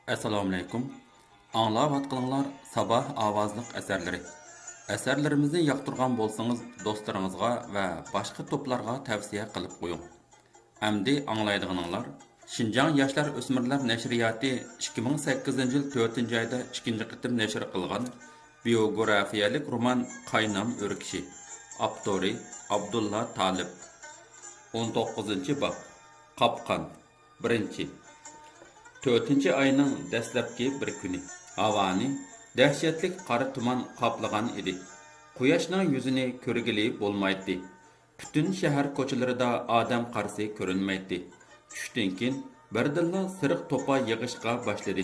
Assalomu alaykum. Anglayotganlar sabah ovozliq asarlari. Asarlarimizni yoqtirgan bo'lsangiz, do'stlaringizga va boshqa to'plarga tavsiya qilib qo'ying. Amdi anglaydiganlar Şinjan Yoshlar O'smirlar nashriyati 2008-yil 4-oyda 2-qitim nashr qilgan biografiyalik roman Qaynam o'rkishi. Avtori Abdulla Talib. 19-bob. Qopqon. 1. 4 ayının dastlabki bir kuni havoni dahshatli qora tuman qoplagan edi. Quyoshning yuzini ko'rgili bo'lmaydi. Butun shahar ko'chalarida odam qarsi ko'rinmaydi. Tushdan keyin birdilla siriq to'pa yig'ishga boshladi.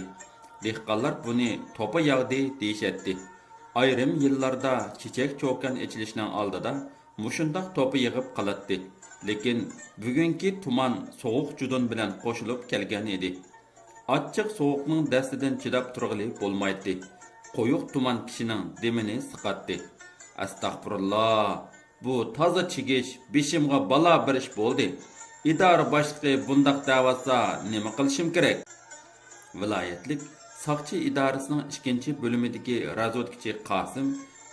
Dehqonlar buni to'pa yog'di deyishatdi. Ayrim yillarda chechak cho'kan echilishining oldida mushundoq to'pa yig'ib qolatdi. Lekin bugungi tuman sovuq judon bilan qo'shilib kelgan edi. Açıq soğuqның dəstidən chidab turğili bo'lmaydi. Qoyuq tuman kishining demini siqatdi. Astagfirullah. Bu toza chigish beshimga balo bir ish bo'ldi. İdora boshlig'i bundaq davatsa nima qilishim kerak? Viloyatlik soqchi idorasining 2-bo'limidagi razvodkichi Qosim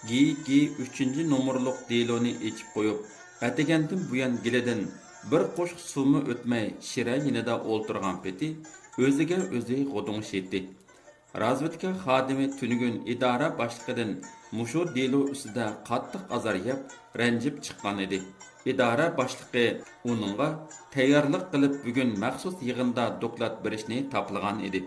G 3-nomerlik deloni echib qo'yib, atagandan buyon gilidan bir qo'shq suvmi o'tmay shira yinida o'ltirgan peti o'ziga o'zi g'udung'ishdi. Razvedka xodimi tunugun idora boshlig'idan mushu delo ustida qattiq azor yeb, ranjib chiqqan edi. İdora boshlig'i uningga tayyorlik qilib bugun maxsus yig'inda doklad berishni taplagan edi.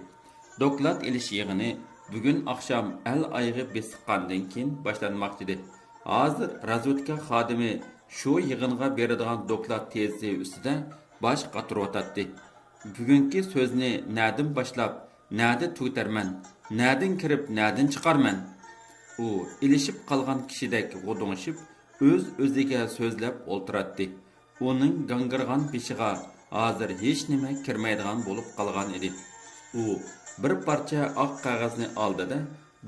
Doklad ilish yig'ini bugun oqshom al oyg'i besiqqandan keyin boshlanmoqchi edi. Hozir razvedka xodimi shu yig'inga beradigan doklad tezi ustida bosh qotirayotdi. Bugungi so'zni nadin boshlab, nadi tutarman, nadin kirib, nadin chiqarman. U ilishib qolgan kishidek g'udung'ishib, o'z-o'ziga so'zlab o'ltiratdi. Uning gangirgan beshiga hozir hech nima kirmaydigan bo'lib qolgan edi. U bir parcha oq qog'ozni oldida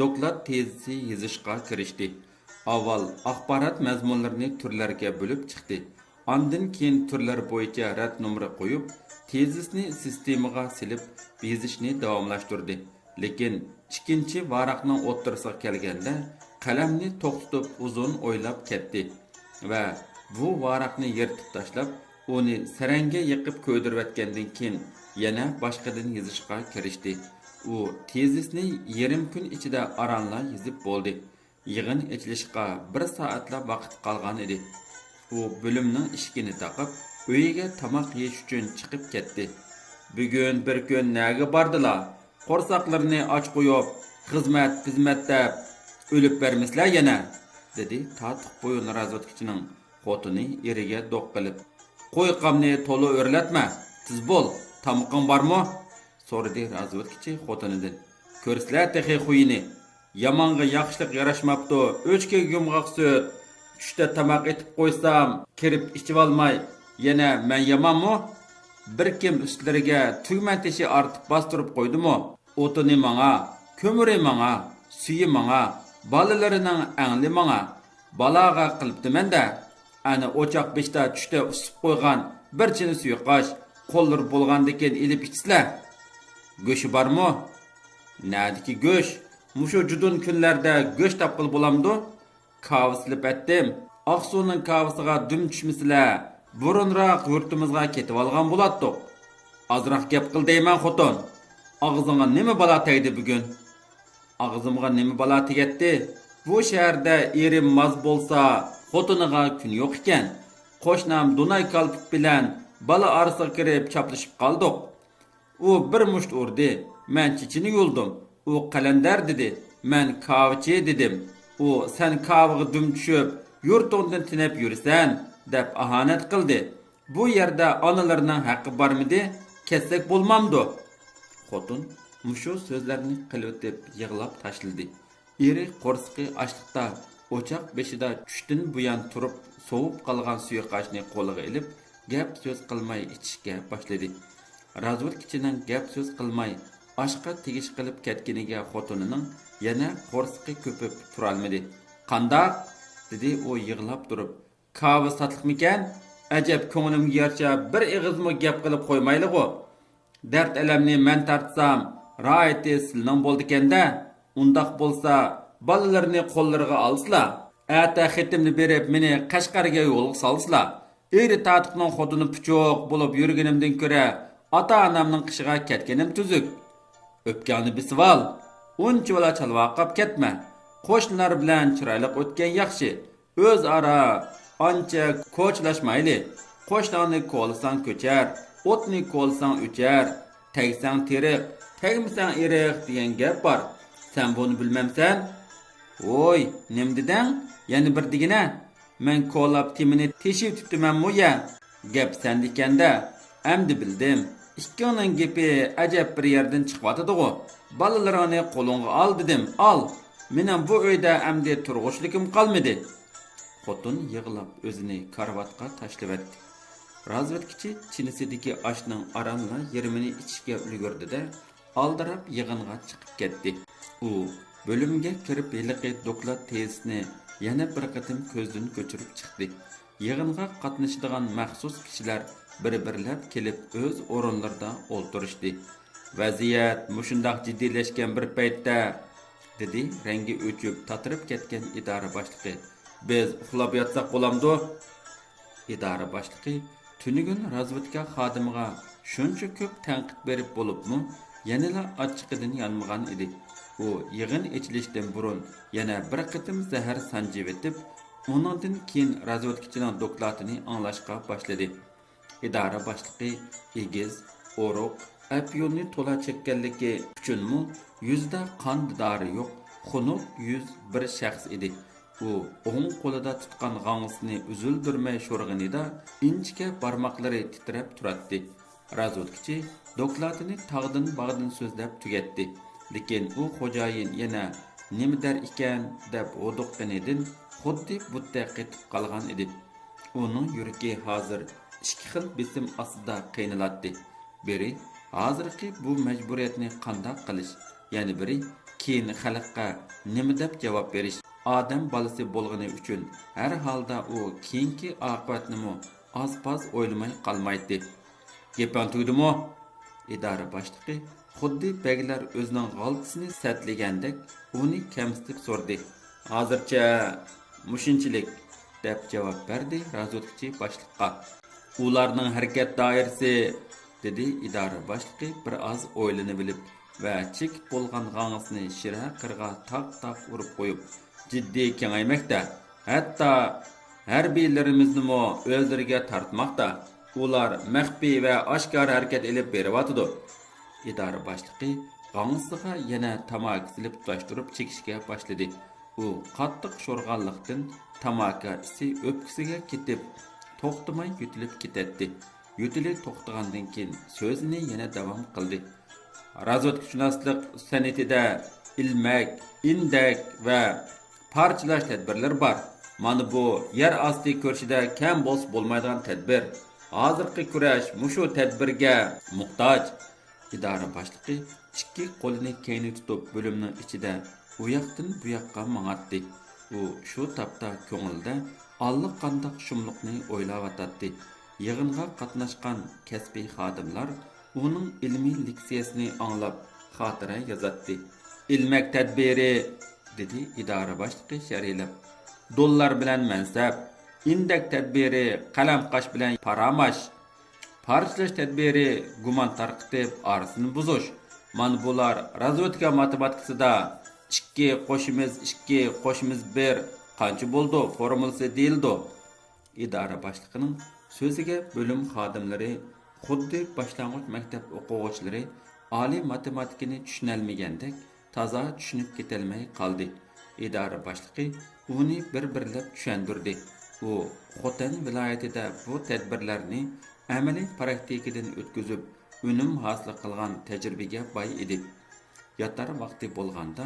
doklad tezisi yozishga kirishdi. Avval axborot mazmunlarini turlarga bo'lib chiqdi. Ondan keyin turlar bo'yicha rad nomeri qo'yib, tezisni sistemaga silib, bezishni davomlashtirdi. Lekin ikkinchi varaqning o'ttirisiga kelganda qalamni to'xtatib uzun o'ylab ketdi va bu varaqni yirtib tashlab, uni saranga yiqib ko'ydirayotgandan keyin yana boshqadan yozishga kirishdi. U tezisni yarim kun ichida aranla yozib bo'ldi. Yig'in ichilishga 1 soatlab vaqt qolgan edi. U bo'limning eshigini taqib, uyiga tamoq yeyish uchun chiqib ketdi. Bugun bir kun naga bordilar? Qo'rsaqlarini och qo'yib, xizmat deb o'lib bermislar yana, dedi tatiq bo'yinli razvodkichining xotini eriga do'q qilib. Qo'y qamni to'la o'rlatma, tiz bo'l, tamoqing bormi? so'radi razvodkichi xotinidan. Ko'rsizlar texi xuyini. Yamonga yaxshilik yarashmabdi, o'chka yumg'oq sut, tushda tamoq etib qo'ysam, kirib ichib olmay, yana men yamonmi? Bir kim ustlariga tugman teshi ortib bostirib qo'ydimi? O'tini menga, ko'miri menga, suyi menga, bolalarining angli menga, baloga qilibdi-menda. Ana o'choq beshda tushda usib qo'ygan bir chini suyqash, qo'llar bo'lgandikin ilib ichsizlar. Go'shi bormi? Nadiki go'sh? Mushu judun kunlarda go'sh topqil bo'lamdi? Kavsilib etdim. Oqsuning kavsiga dum tushmisizlar. Burunroq yurtimizga ketib olgan bo'latdi. Azroq gap qil deyman xotin. Og'zingga nima balo tegdi bugun? Og'zimga nima balo tegdi? Bu shaharda erim maz bo'lsa, xotiniga kun yo'q ekan. Qo'shnam Dunay kalpik bilan bala arasiga kirib chaplashib qoldik. U bir musht urdi, men chichini yuldim. U qalandar dedi, men kavchi dedim. U sen kavg'i dum tushib, yurtingdan tinib yursan, deb ahonat qildi. Bu yerda onalarning haqqi bormidi? Ketsak bo'lmamdi. Xotin mushu so'zlarni qilib yig'lab tashladi. Eri qo'rsqi ochliqda o'choq beshida tushdan buyon turib, sovib qolgan suyqashni qo'liga ilib, gap so'z qilmay ichishga boshladi. Razvodkichining gap so'z qilmay oshqa tegish qilib ketganiga xotinining yana qo'rsqi ko'pib turolmadi. "Qandoq?" dedi u yig'lab turib. "Kava satliqmikan? Ajab ko'nglimga yarcha bir ig'izmi gap qilib qo'ymayli-ku. Dard alamni men tartsam, Raiti sizning bo'ldikanda, undaq bo'lsa, balalarni qo'llariga olsizlar. Ata xitimni berib meni Qashqarga yo'lga solsizlar. Eri tatiqning xodini puchoq bo'lib yurganimdan ko'ra, ota-onamning qishiga ketganim tuzuk. O'pgani bisval, uncha vola chalvaqab ketma. Qo'shnilar bilan chiroyli o'tgan yaxshi. O'z ara ancha ko'chlashmayli. Qo'shnini ko'lsang ko'char, o'tni ko'lsang o'char, tegsang teriq, tegmisang eriq degan gap bor. Sen buni bilmamsan? Oy, nim deding? Yana bir degina. Men ko'lab timini teshib tutdimanmi ya? Gap sendikanda. Amdi bildim. Ikkoning gapi ajab bir yerdan chiqyotidi-ku. Balalarini qo'lingga ol dedim. Al. Mening bu uyda amdi turg'ushlikim qolmadi. Xotin yig'lab o'zini karvatga tashlab etdi. Razvedkichi chinisidagi oshning aramla yerimini ichishga ulgurdi-da, aldirab yig'inga chiqib ketdi. U bo'limga kirib yiliqi doklad tezisini yana bir qatim ko'zdan ko'chirib chiqdi. Yig'inga qatnashadigan maxsus kishilar bir-birlab kelib o'z o'rinlarida o'ltirishdi. Vaziyat mushundaq jiddiylashgan bir paytda, dedi rangi o'chib, tatirib ketgan idora boshlig'i. Biz uxlab yotsak bo'lamdi? İdara boshlig'i tunigun razvedka xodimiga shuncha ko'p tanqid berib bo'libmi, yanala ochiqidan yonmagan edi. U yig'in ichilishdan burun yana bir qatim zahar sanjib etib, undan keyin razvedkachining dokladini anglashga boshladi. İdara boshlig'i egiz, o'roq, apyonni to'la chekkanligi uchunmi yuzda qon didori yo'q, xunuq yuz bir shaxs edi. U o'ng qo'lida tutgan g'angsini uzildirmay sho'rg'inida inchika barmoqlari titrab turardi. Razvedkachi dokladini tag'dan bag'dan so'zlab tugatdi. Lekin u xo'jayin yana nima der ekan deb o'diqqanidan xuddi butda qetib qolgan edi. Uning yuragi hozir ikki xil besim ostida qiynaladi. Biri hozirgi bu majburiyatni qanday qilish, yana biri keyin xalqqa nima deb javob berish. Adam balası bo'lgani uchun har holda u keyingi oqibatni oz-poz o'ylamay qolmaydi. Gaping tuydimi? İdora boshlig'i xuddi baglar o'zining g'altisini satlagandek uni kamsitib so'rdi. Hozircha mushunchilik deb javob berdi razvedkachi boshliqqa. Ularning harakat doirasi, dedi idora boshlig'i bir oz o'ylanib bilib va chekib bo'lgan g'angsini shira qirg'a taq urib qo'yib, ciddi kengaymakda. Hatta harbiylarimizni o'zlariga tortmoqda. Ular maxfiy va oshkor harakat elib beryapti. İdora boshlig'i g'angsiga yana tamaki silib tutashtirib chekishga boshladi. U qattiq sho'rg'anlikdan tamaki isi o'pkisiga ketib, to'xtamay yutilib ketadi. Yutili to'xtagandan keyin so'zini yana davom qildi. Razvedkashunoslik san'atida ilmak, indak va parçalash tadbirlar bor. Mana bu yer osti ko'rishida kam bo'lsa bo'lmaydigan tadbir. Hozirgi kurash mushu tadbirga muhtoj. İdora boshlig'i ikki qo'lini keyni tutib bo'limning ichida u yoqdan bu yoqqa mang'atdi. U shu tapda ko'ngilda allaqanday shumliqni o'ylayotdi. Yig'inga qatnashgan kasbiy xodimlar uning ilmiy leksiyasini anglab xotira yozatdi. Ilmak tadbiri, dedi idora boshlig'i sharhlab. Dollar bilan mansab, indak tadbiri qalam qash bilan paramash, parchlash tadbiri gumon tarqitib orasini buzish. Mana bular razvedka matematikasida 2 qo'shimiz 2 qo'shimiz 1 qancha bo'ldi formulasi deyildi. İdora boshlig'ining so'ziga bo'lim xodimlari xuddi boshlang'ich maktab o'quvchilari oliy matematikani tushunolmagandek toza tushunib ketolmay qoldi. İdora boshlig'i uni bir-birlab tushundirdi. U Xotan viloyatida bu tadbirlarni amaliy praktikadan o'tkazib, unum hosil qilgan tajribaga boy edi. Yotar vaqti bo'lganda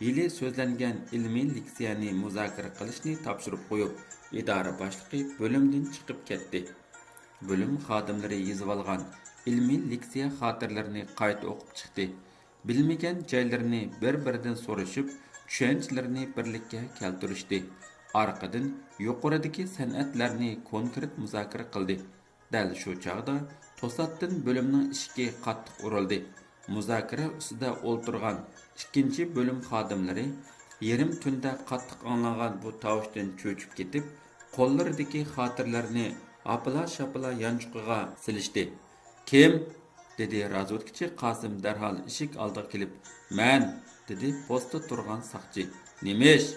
yili so'zlangan ilmiy leksiyani muzokara qilishni topshirib qo'yib, idora boshlig'i bo'limdan chiqib ketdi. Bo'lim xodimlari yozib olgan ilmiy leksiya xotiralarini qayta o'qib chiqdi. Bilmagan joylarini bir-biridan so'rashib, tushunchalarni birlikka keltirishdi. Orqadan yuqoridagi san'atlarni konkret muzokara qildi. Dal shu chog'da to'satdan bo'limning eshigi qattiq urildi. Muzokara ustida o'ltirgan ikkinchi bo'lim xodimlari yarim tunda qattiq anglangan bu tovushdan cho'chib ketib, qo'llaridagi xotirlarni apila-shapila yanchuqiga silishdi. Kim? Dedi razvodkichi Qosim darhol eshik oldiga kelib. Man, dedi postda turgan saqchi. Nima ish?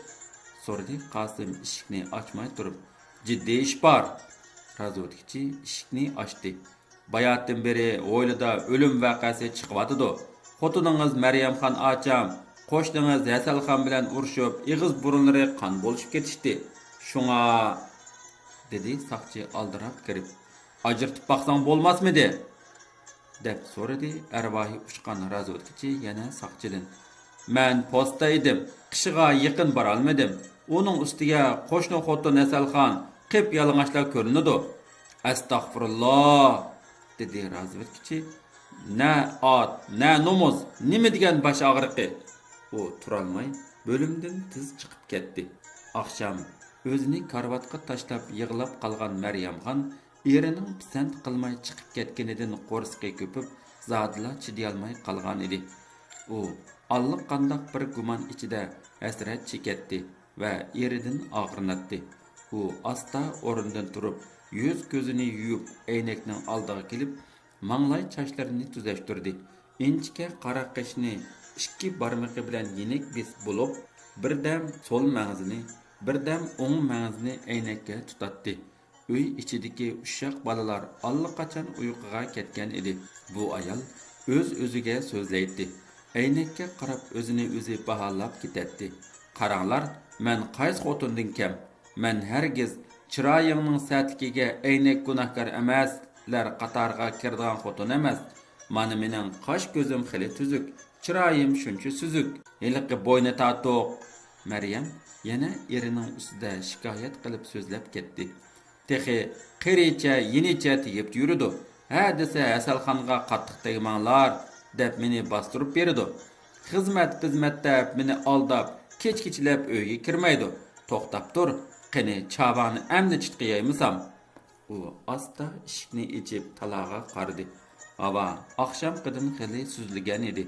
So'radi Qosim eshikni ochmay turib. Jiddiy ish bor. Razvodkichi eshikni ochdi. Bayatdan beri o'ylida o'lim voqeasi chiqyotidi. Xotiningiz Maryamxon ocham, qo'shningiz Hasalxon bilan urushib, ig'iz burunlari qon bo'lishib ketishdi. Shunga, dedi saqchi aldirab kirib. Ajirtib baqsang bo'lmasmidi? Deb so'radi arvohi uchqan razvodkichi yana saqchidan. Men postda edim, qishiga yaqin bora olmadim. Uning ustiga qo'shni xotin Hasalxon qip yalang'ochlab ko'rinadi. Astag'firulloh, dedi razvodkichi. Na ot, na nomus, nima degan bosh og'riqi? U turolmay bo'limdan tiz chiqib ketdi. Oqshom o'zini karvatga tashlab yig'lab qolgan Maryamxon erining pisand qilmay chiqib ketganidan qo'rsqi ko'pib, zodila chidayolmay qolgan edi. U alliq qandoq bir gumon ichida hasrat chekatdi va eridan og'rinatdi. U asta o'rnidan turib, yuz ko'zini yuvib, aynakning oldiga kelib, manglay sochlarini tuzashtirdi. Inchka qora qishni ikki barmoqi bilan yenik bis bo'lib, birdam so'l mag'zini, birdam o'ng mag'zini aynakka tutatdi. Uy ichidagi ushaq balalar allaqachon uyquga ketgan edi. Bu ayol o'z-o'ziga so'zlaydi. Aynakka qarab o'zini o'zi baholab ketadi. Qaranglar, men qaysi xotindan kam? Men hargiz chiroyingning satkiga aynak gunohkor emaslar qatoriga kiradigan xotin emas. Mana mening qosh ko'zim xili tuzuk, chiroyim shuncha suzuk. Hiliqi bo'yni tatoq. Maryam yana erining ustida shikoyat qilib so'zlab ketdi. Texi qiricha yenicha tegib yuridi. Ha desa Hasalxonga qattiq tegmanglar deb meni bostirib berdi. Xizmat deb meni aldab, kech-kechlab uyga kirmaydi. To'xtab tur, qani chavani amni chitqiyaymsam. U asta eshikni ichib talaga qaradi. Havo oqshom qadin xili suzilgan edi.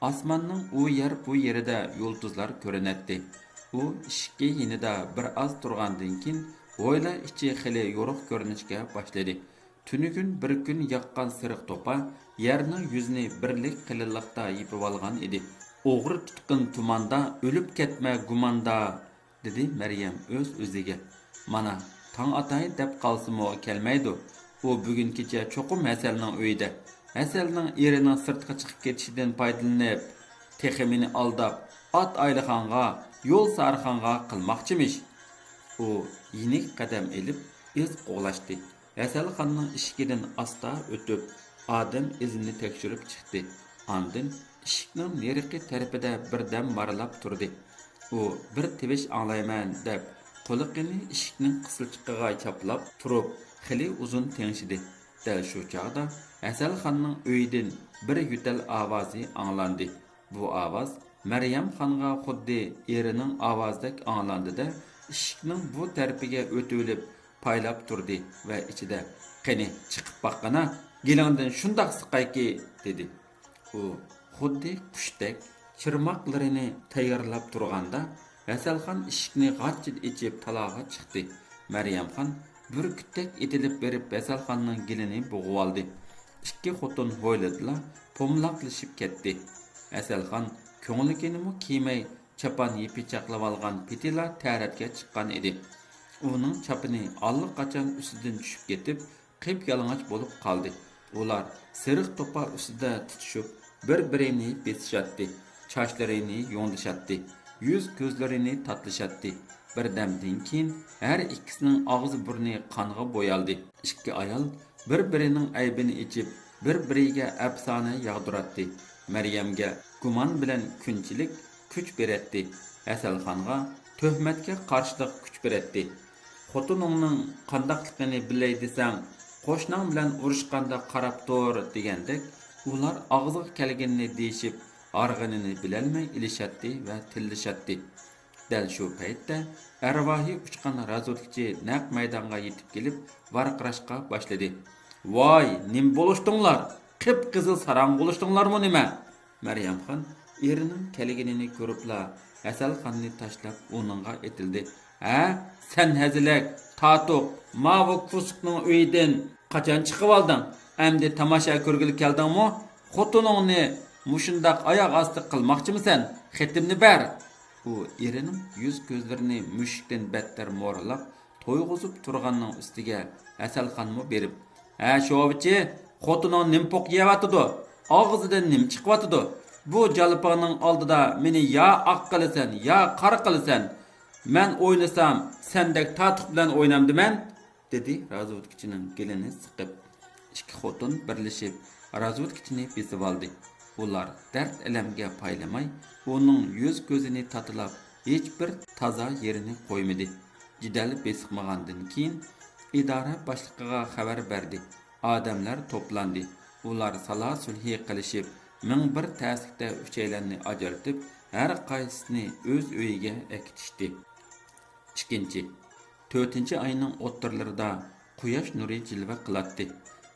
Osmonning u yer bu yerida yulduzlar ko'rinadi. U eshikka yinida bir oz turgandan keyin O'yla ichi xili yo'ruq ko'rinishga boshladi. Tunigun bir kun yaqqan siriq to'pa yerning yuzini birlik qilinliqda yipib olgan edi. O'g'ri tutqin tumanda o'lib ketma gumanda, dedi Maryam o'z-o'ziga. Mana tong atay deb qolsimo kelmaydi. U bugun kecha cho'qim Hasalning uyida. Hasalning erining sirtqa chiqib ketishidan foydalanib, teximini aldab, ot aylaxonga, yo'l sarxonga qilmoqchimish. U yenik qadam elib, iz qo'lashdi. Hasalxonning eshigidan asta o'tib, odam izini tekshirib chiqdi. Andin eshikning nariqi tarafida birdam maralab turdi. U bir tivish anglayman deb qo'liqini eshikning qisilchiqiga chaplab turib, xili uzun tengshidi. Dal shu chog'da Hasalxonning uyidan bir yutal ovozi anglandi. Bu ovoz Maryam xonga xuddi erining ovozdek anglandi-da, eshikning bu tarafiga o'tib paylab turdi va ichida qani chiqib baqqana gilondan shundoq siqayki dedi. U xuddi qushdek chirmoqlarini tayyorlab turganda Hasalxon eshikni g'achchid ichib taloga chiqdi. Maryamxon burkutdek etilib berib Hasalxonning gilini bo'g'ib oldi. Ikki xotin ho'yladilar, pomlaqlashib ketdi. Hasalxon ko'ngligini kiymay chapan yepi chaqlab olgan petila taratga chiqqan edi. Uning chapini allaqachon ustidan tushib ketib, qip yalang'och bo'lib qoldi. Ular siriq to'pa ustida tutishib, bir-birini besishatdi, sochlarini yo'ndishatdi, yuz ko'zlarini tatlishatdi. Birdamdan keyin har ikkisining og'zi burni qonga bo'yaldi. Ikki ayol bir-birining aybini ichib, bir-biriga afsona yog'diratdi. Maryamga gumon bilan kunchilik kuch beretdi. Hasalxonga tuhmatga qarshilik kuch beretdi. Xotiningning qandaqligini bilay desang, qo'shning bilan urushganda qarab tur degandek, ular og'ziga kelganini deyishib, arg'inini bilolmay ilishatdi va tillishatdi. Dal shu paytda arvohi uchqan razvodkichi naq maydonga yetib kelib, varqirashqa boshladi. "Voy, nim bo'lishdinglar? Qıp-qızıl sarang bo'lishdinglarmi nima? Maryamxon erining kelganini ko'ribla Asalxonni tashlab o'ninga etildi. Ha, sen hazilak, tatuq, mavu kusuqning uyidan qachon chiqib olding? Endi tomosha ko'rgili keldingmi? Xotiningni mushundaq oyoq osti qilmoqchimisan? Xetimni ber. U erining yuz ko'zlarini mushukdan battar mo'ralab, to'yg'izib turganning ustiga Asalxonmi berib, "Ha, shovichi, xotining nimpoq yeyotidi. Og'zidan nim chiqyotidi. Bu jalpaqning oldida meni ya oq qilasan, ya qora qilasan. Men o'ynasam, sendek tatuq bilan o'ynamdiman", dedi razvodkichining gelini siqib. Ikki xotin birlashib razvodkichini besib oldi. Ular dard alamga paylamay, onun yuz ko'zini tatilab, hech bir toza yerini qo'ymadi. Jidal besiqmagandan keyin idora boshlig'iga xabar berdi. Odamlar to'plandi. Ular sala sulhi qilishib, ming bir ta'sirda uchaylarni ajratib, har qaysisini o'z uyiga akitishdi. Ikkinchi, 4-oyning o'ttirlarida quyosh nuri jilva qilatdi.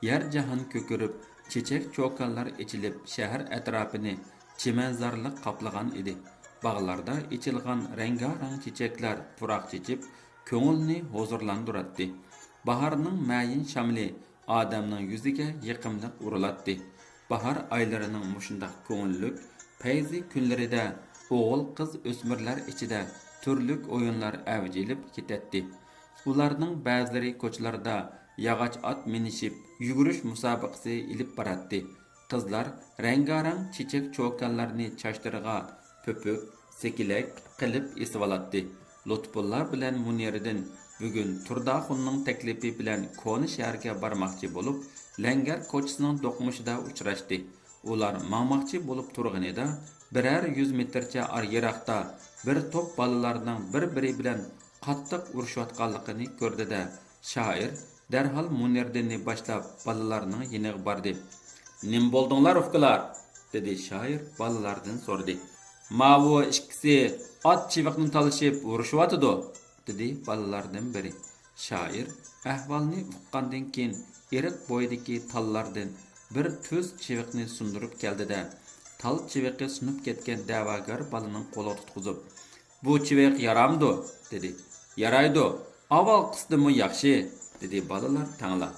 Yer jahon ko'kirib, chechak cho'kanlar ichilib, shahar atrofini chimanzorlik qoplagan edi. Bog'larda ichilgan rangarang chechaklar puroq chechib, ko'ngilni huzurlantirdi. Baharning mayin shamli odamning yuziga yiqimliq urilatdi. Bahar oylarining mushundaq ko'ngillik payzi kunlarida o'g'il qiz o'smirlar ichida turli o'yinlar avjilib ketadi. Ularning ba'zilari ko'chalarda yog'och ot minishib yugurish musobaqasi ilib boradi. Qizlar rangarang chechak cho'kanlarni chashtiriga po'pik, sekilak qilib esib oladi. Lutfulla bilan Muniriddin bugun Turdaxunning taklifi bilan Koni shaharga bormoqchi bo'lib, Langar ko'chasining do'qmishida uchrashdi. Ular mangmoqchi bo'lib turganida birer 100 metrcha yiroqda bir to'p bolalarning bir-biri bilan qattiq urushayotganligini ko'rdi-da, shoir darhol Muniriddinni boshlab bolalarning yiniga bordi. "Nim bo'ldinglar ufqalar?" dedi shoir bolalardan so'radi. "Mavu ikkisi ot chiviqni talishib urushyotidi", dedi bolalardan biri. Shoir ahvolni uqqandan keyin eriq bo'yidagi tallardan bir tuz chiviqni sundurib keldi-da, tal chiviqi sunib ketgan da'vogar bolaning qo'liga tutqizib, "Bu chiviq yaramdi", dedi. "Yaraydi. Avval qisdimi yaxshi", dedi bolalar tangla.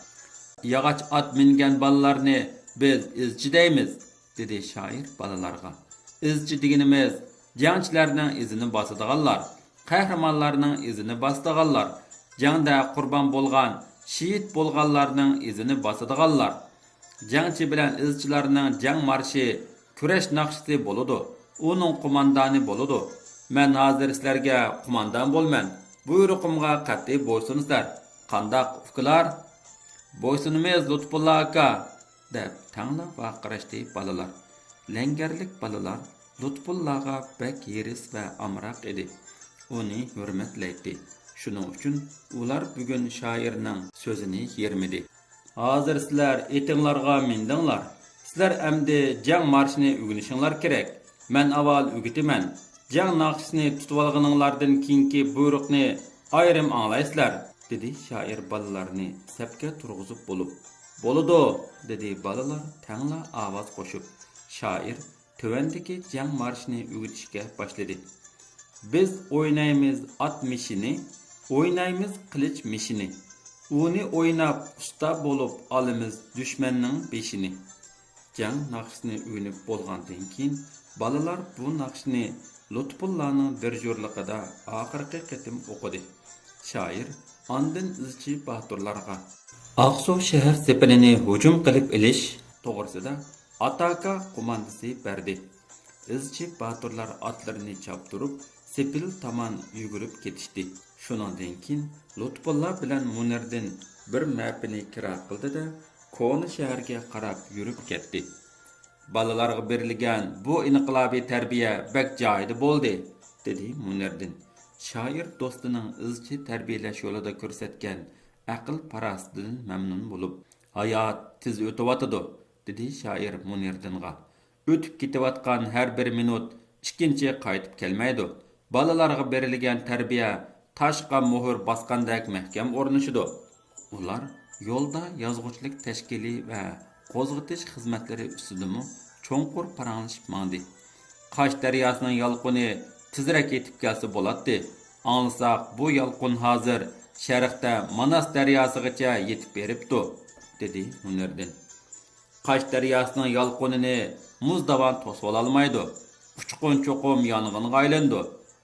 "Yog'och ot mingan bolalarni biz izchi deymiz", dedi shoir bolalarga. "Izchi deganimiz jangchilarning izini bosadiganlar, qahramonlarning izini bosadiganlar, jangda qurbon bo'lgan, shahid bo'lganlarning izini bosadiganlar. Jangchi bilan izchilarning jang marshi, kurash naqshisi bo'ladi. Uning qo'mondoni bo'ladi. Men hozir sizlarga qo'mondon bo'lman. Buyruqimga qat'iy bo'ysunsizlar. Qandaq ukalar?" "Bo'ysunimiz Lutfulla aka", deb tangla vaqirashdi bolalar. Langarlik bolalar Lutfullaga bek yeris va amroq edi. Uni hurmatlaydi. Shuning uchun ular bugun shoirning so'zini yermidi. "Hozir sizlar etinglarga mindinglar. Sizlar endi jang marshini o'rganishinglar kerak. Men avval o'gitiman. Jang naqshisini tutib olganinglardan keyingi buyruqni ayrim anglaysizlar", dedi shoir bolalarni sapga turg'izib bo'lib. "Bo'ladi", dedi bolalar tangla ovoz qo'shib. Shoir tuvandagi jang marshini o'gitishga boshladi. "Biz o'ynaymiz ot mishini, o'ynaymiz qilich mishini. Uni o'ynab usta bo'lib olamiz dushmanning beshini." Jang naqshisini o'ynab bo'lgandan keyin bolalar bu naqshni Lutfullaning dirjorligida oxirgi qatim o'qidi. Shoir ondan izchi baturlarga Aqsu shahar sepilini hujum qilib ilish to'g'risida ataka qo'mandasi berdi. Izchi baturlar otlarini choptirib, sepil tomon yugurib ketishdi. Shuningdan keyin Lutfulla bilan Muniriddin bir mapini kira qildi-da, Koni shaharga qarab yurib ketdi. "Bolalarga berilgan bu inqilobiy tarbiya bak joyida bo'ldi", dedi Muniriddin. Shoir do'stining izchi tarbiyalash yo'lida ko'rsatgan aql parasatidan mamnun bo'lib, "Hayot tez o'tyotidi", dedi shoir Muniriddinga. "O'tib ketayotgan har bir minut ikkinchi qaytib kelmaydi. Bolalarga berilgan tarbiya toshqa muhr bosgandek mahkam o'rnashidi." Ular yo'lda yozg'uchilik tashkili va qo'zg'atish xizmatlari ustidami cho'nqur paranglashib mandi. Qash daryosining yolqini tezroq yetib kelsa bo'ladi. Anglasak, bu yolqin hozir sharqda Manas daryosigacha yetib beribdi, dedi Munirddin. Qash daryosining yolqinini muzdavan to'sib olmaydi. Uchqun cho'qim yong'inga aylandi.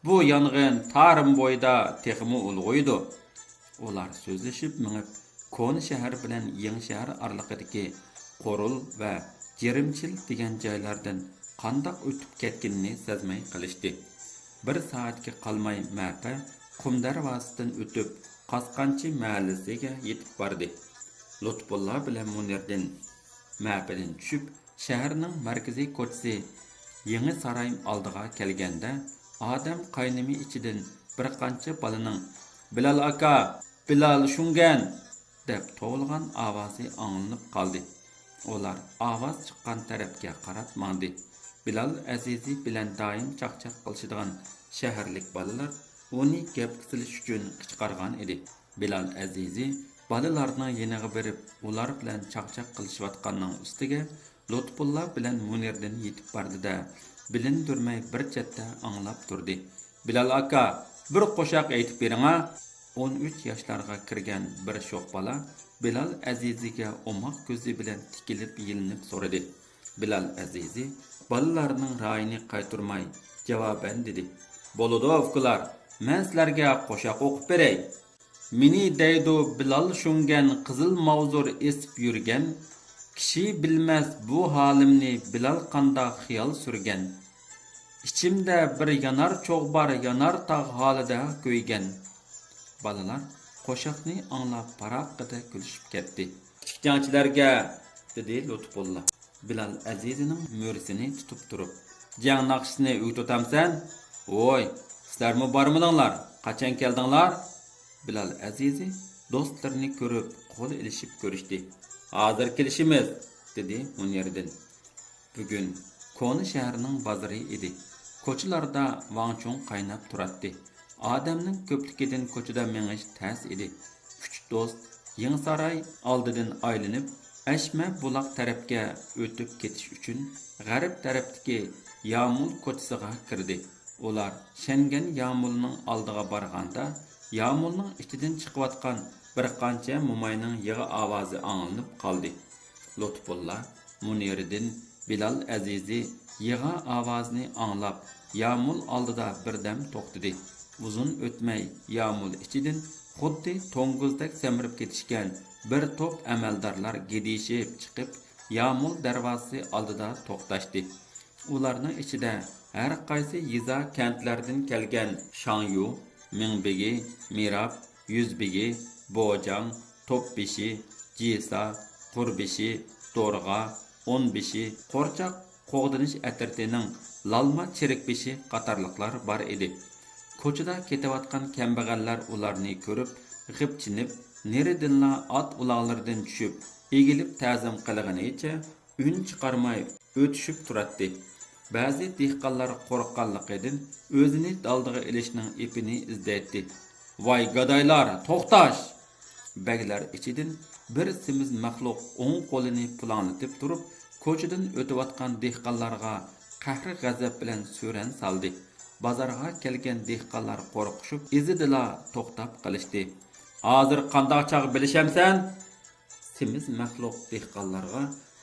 Bu yong'in tarim bo'yida texmi ulg'uydi. Ular so'zlashib minib, Ko'ni shahar bilan Yangi shahar oraliqidagi Qo'rul va Jerimchil degan joylardan qandoq o'tib ketganini sezmay qilishdi. Bir soatga qolmay Ma'pa qum darvosidan o'tib Qasqanchi mahallasiga yetib bordi. Lutfullo bilan Munirddin Ma'padan tushib, shaharning markaziy ko'chasi Yangi saroy oldiga kelganda, odam qaynimi ichidan bir qancha balaning "Bilal aka, Bilal shungan" deb to'g'ilgan ovozi anglanib qoldi. Ular ovoz chiqqan tarafga qarab mandi. Bilal Azizi bilan doim chaqchaq qilishadigan shaharlik bolalar uni gap qilish uchun qichqargan edi. Bilal Azizi bolalarning yeniga berib, ular bilan chaqchaq qilishayotganning ustiga Lutfullo bilan Munirddin yetib bordi-da, bilindirmay bir chetda anglab turdi. "Bilal aka, bir qo'shoq aytib bering-a?" 13 yoshlarga kirgan bir sho'x bola Bilal Aziziga omoq ko'zi bilan tikilib yilinib so'radi. Bilal Azizi bolalarning ra'yini qaytarmay javoban dedi: "Bo'ladi ofkular, men sizlarga qo'shoq o'qib beray. Meni deydi Bilal shungan qizil mavzur esib yurgan, kishi bilmas bu halimni Bilal qandoq xiyol surgan. Ichimda bir yanar cho'g'bar yanar tog' holida ko'ygan." Balalar qo'shiqni anglab paraqida kulishib ketdi. "Kichikjanchilarga", dedi Lutfullo Bilal Azizining mo'risini tutib turib, "Jang naqshini o'tatamsan? Voy, sizlarmi bormidinglar? Qachon keldinglar?" Bilal Azizi do'stlarini ko'rib, qo'l ilishib ko'rishdi. "Hozir kelishimiz", dedi Munirddin. Bugun Ko'ni shahrining bozori edi. Ko'chalarda vangchun qaynab turardi. Odamning ko'pligidan ko'chada menish tas edi. Uch do'st Yangi saroy oldidan aylanib, Ashma buloq tarafga o'tib ketish uchun g'arb tarafdagi Yamul ko'chasiga kirdi. Ular Shengan Yamulning oldiga borganda, Yamulning ichidan chiqayotgan bir qancha mo'mayning yig'i ovozi anglanib qoldi. Lutfullo, Munirddin, Bilal Azizi yig'i ovozini anglab, Yamul oldida birdam to'xtadi. Uzun o'tmay Yamul ichidan xuddi to'ng'izdek semirib ketishgan bir to'p amaldorlar gedishib chiqib, Yamul darvozasi oldida to'xtashdi. Ularning ichida har qaysi yiza kentlardan kelgan Shangyu, Mingbegi, Mirab, Yuzbegi, Bojang, To'pbeshi, Jisa, Qurbeshi, To'rg'a, O'nbeshi, Qo'rchoq qo'g'dinish atritining Lalma Chirikbeshi qatorliqlar bor edi. Ko'chada ketayotgan kambag'allar ularni ko'rib, g'ibchinib, neridinla ot uloqlaridan tushib, egilib ta'zim qilganicha un chiqarmay o'tishib turardi. Ba'zi dehqonlar qo'rqqanligidan o'zini daldiga ilishning ipini izlaydi. "Voy gadoylar, to'xtash!" Baglar ichidan bir semiz maxluq o'ng qo'lini pulanlatib turib, ko'chadan o'tayotgan dehqonlarga qahri g'azab bilan so'ran saldi. Bozorga kelgan dehqonlar qo'rqishib, izidila to'xtab qolishdi. "Hozir qandoq chaq bilishamsan?" Semiz maxluq dehqonlarga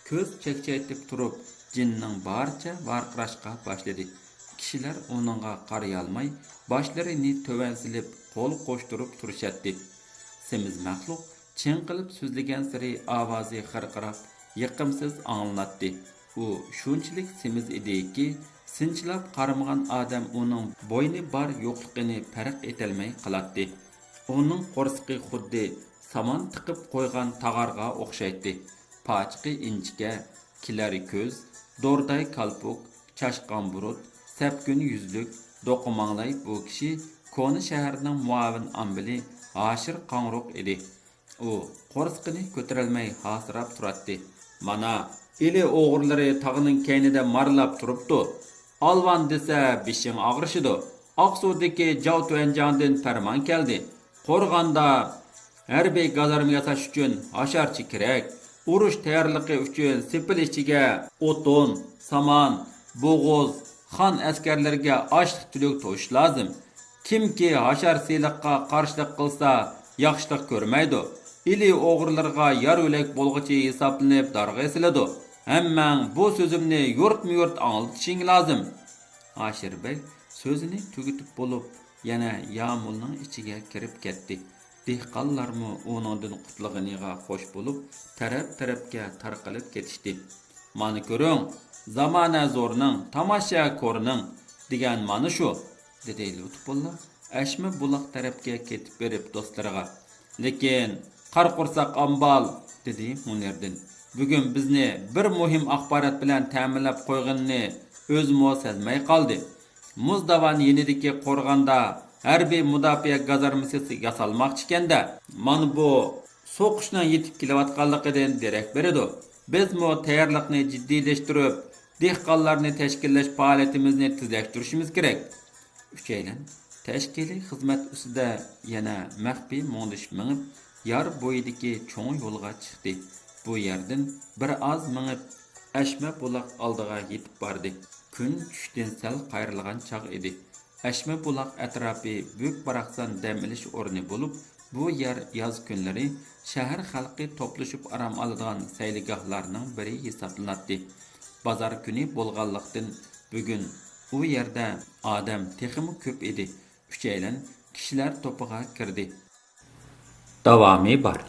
ko'z chekchaytib turib, jinning barcha varqirashga boshladi. Kishilar uningga qaray olmay, boshlarini to'van silib, qo'l qo'shtirib turishadi. Semiz maxluq chin qilib so'zlagan sari ovozi xirqirab, yiqimsiz anglanadi. U shunchalik semiz ediki, sinchilab qaramagan odam uning bo'yni bor yo'qligini farq etolmay qoladi. Uning qo'rsqi xuddi samon tiqib qo'ygan tag'arga o'xshaydi. Pachiqi inchga, kilari ko'z, do'rday kalpuk, chashqon burut, sapkun yuzlik, do'qimanglay bu kishi Ko'ni shahrining muavin ambili Hashir Qanruq edi. U qo'rsqini ko'tarolmay hasirab turardi. "Mana ili o'g'irlari tog'ining keynida marlab turibdi. Alvan desa bishing og'rishidi. Oqsuvdagi Javtuanjandan farmon keldi. Qo'rg'onda harbiy gazarma yasash uchun hasharchi kerak. urush tayyorligi uchun sepil ichiga o'tin, saman, bo'g'oz, xon askarlarga ochlik tuluk to'yish lozim. Kimki hashar siyliqqa qarshilik qilsa, yaxshilik ko'rmaydi. İli o'g'rilarga yar o'lak bo'lg'ichi hisoblanib darg'a esiladi. Hammang bu so'zimni yurt anglatishing lozim. Ashirbek so'zini tugitib bo'lib, yana yağmurning ichiga kirib ketdi. Dehqonlarmi uningdan qutlag'iniga xo'sh bo'lib, taraf-tarafga tarqalib ketishdi. Mana ko'ring, zamona zo'rning, tomosha ko'rning degan mana shu, dedi Lutfulla. Ashmi buloq tarafga ketib berib do'stlariga. Lekin qar qursak ambal, dedi Munerdin. Bugun bizni bir muhim axborot bilan ta'minlab qo'yganini o'zimo sezmay qoldi. Muzdavan yenidagi qo'rg'onda harbiy mudofaa gazarmasi yasalmoqchi ekanda, mana bu so'qishning yetib kelayotganligidan derak beradi. Biz mo tayyorlikni jiddiylashtirib, dehqonlarni tashkillash faoliyatimizni tezlashtirishimiz kerak. Uchaylan tashkiliy xizmat ustida yana maxfiy mo'ndish minib, yar bo'yidagi cho'ng yo'lga chiqdi. Bu yerdan bir oz minib, Ashma buloq oldiga yetib bordi. Kun tushdan sal qayrilgan chaq edi. Ashma buloq atrofi büyük baraqsan dam olish o'rni bo'lib, bu yer yoz kunlari shahar xalqi to'plashib aram oladigan sayligohlarning biri hisoblanadi. Bozor kuni bo'lganlikdan bugun u yerda odam texmi ko'p edi. Uchaylan kishilar to'piga kirdi. Davomi bor.